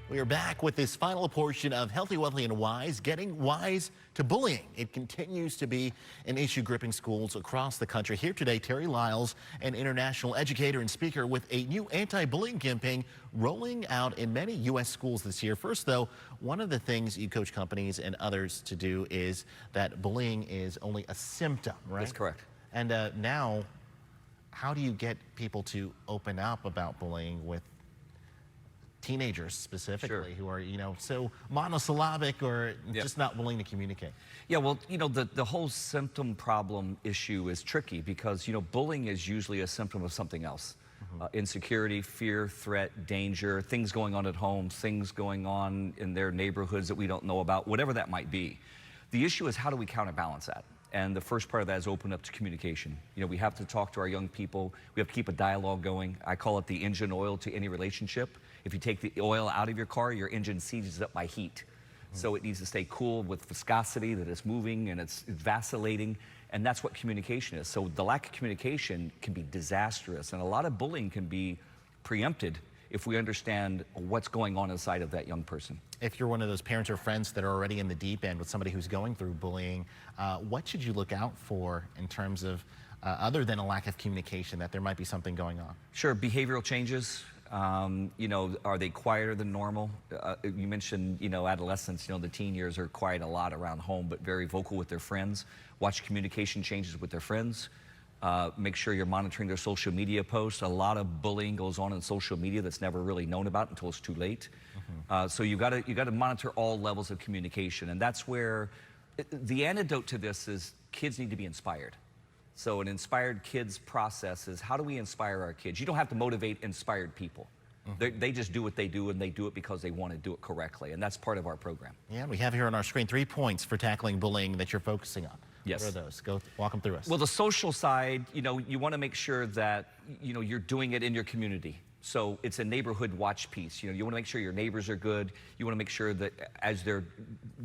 We are back with this final portion of Healthy, Wealthy, and Wise, getting wise to bullying. It continues to be an issue gripping schools across the country. Here today, Terry Lyles, an international educator and speaker with a new anti-bullying campaign rolling out in many U.S. schools this year. First, though, one of the things you coach companies and others to do is that bullying is only a symptom, right? That's correct. And now, how do you get people to open up about bullying with teenagers specifically who are, so monosyllabic or just not willing to communicate? Yeah, well, the whole symptom problem issue is tricky because, bullying is usually a symptom of something else. Insecurity, fear, threat, danger, things going on at home, things going on in their neighborhoods that we don't know about, whatever that might be. The issue is, how do we counterbalance that? And the first part of that is open up to communication. We have to talk to our young people. We have to keep a dialogue going. I call it the engine oil to any relationship. If you take the oil out of your car, your engine seizes up by heat. So it needs to stay cool with viscosity, that it's moving and it's vacillating. And that's what communication is. So the lack of communication can be disastrous. And a lot of bullying can be preempted if we understand what's going on inside of that young person. If you're one of those parents or friends that are already in the deep end with somebody who's going through bullying, what should you look out for in terms of, other than a lack of communication, that there might be something going on? Sure, behavioral changes. Are they quieter than normal? You mentioned, adolescents, the teen years are quiet a lot around home, but very vocal with their friends. Watch communication changes with their friends. Make sure you're monitoring their social media posts. A lot of bullying goes on in social media that's never really known about until it's too late. So you got to monitor all levels of communication, and that's where the antidote to this is kids need to be inspired. So an inspired kids process is, how do we inspire our kids? You don't have to motivate inspired people. They just do what they do, and they do it because they want to do it correctly, and that's part of our program. Yeah, we have here on our screen 3 points for tackling bullying that you're focusing on. Yes. What are those? Go walk them through us. Well, the social side, you want to make sure that, you're doing it in your community. So it's a neighborhood watch piece. You want to make sure your neighbors are good. You want to make sure that as they're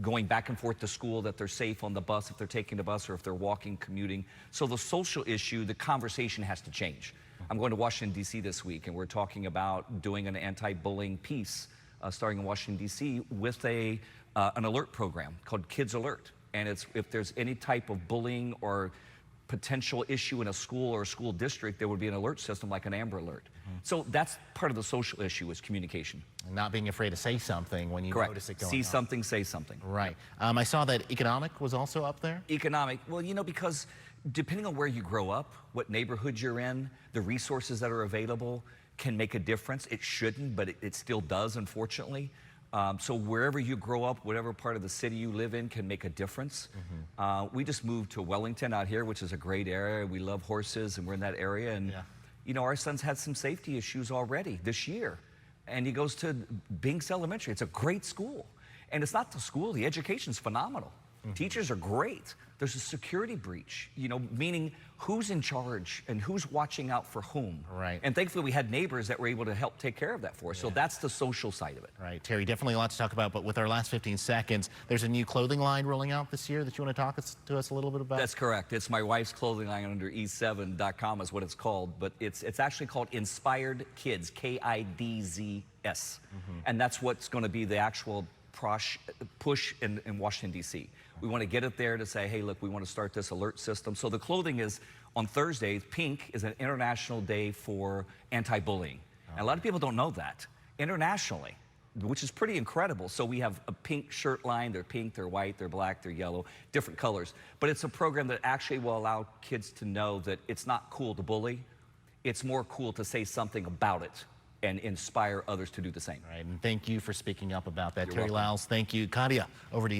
going back and forth to school, that they're safe on the bus, if they're taking the bus, or if they're walking, commuting. So the social issue, the conversation has to change. I'm going to Washington, D.C. this week, and we're talking about doing an anti-bullying piece starting in Washington, D.C. with an alert program called Kids Alert. And it's, if there's any type of bullying or potential issue in a school or a school district, there would be an alert system like an Amber Alert. So that's part of the social issue, is communication. And not being afraid to say something when you notice it going on. See something, say something. Right. I saw that economic was also up there. Economic, well, because depending on where you grow up, what neighborhood you're in, the resources that are available can make a difference. It shouldn't, but it still does, unfortunately. So wherever you grow up, whatever part of the city you live in can make a difference. We just moved to Wellington out here, which is a great area. We love horses, and we're in that area. And our son's had some safety issues already this year. And he goes to Binks Elementary. It's a great school. And it's not the school, the education's phenomenal. Teachers are great. There's a security breach, meaning who's in charge and who's watching out for whom. Right. And thankfully we had neighbors that were able to help take care of that for us. So that's the social side of it. Right. Terry, definitely a lot to talk about, but with our last 15 seconds, there's a new clothing line rolling out this year that you want to talk to us a little bit about? That's correct. It's my wife's clothing line under e7.com is what it's called, but it's actually called Inspired Kids, Kidzs. And that's what's going to be the actual push in Washington, D.C. We want to get it there to say, hey, look, we want to start this alert system. So the clothing is, on Thursday, pink is an international day for anti-bullying. And a lot of people don't know that, internationally, which is pretty incredible. So we have a pink shirt line. They're pink, they're white, they're black, they're yellow, different colors. But it's a program that actually will allow kids to know that it's not cool to bully. It's more cool to say something about it and inspire others to do the same. Right, and thank you for speaking up about that. You're Terry welcome. Lyles, thank you. Kadia, over to you.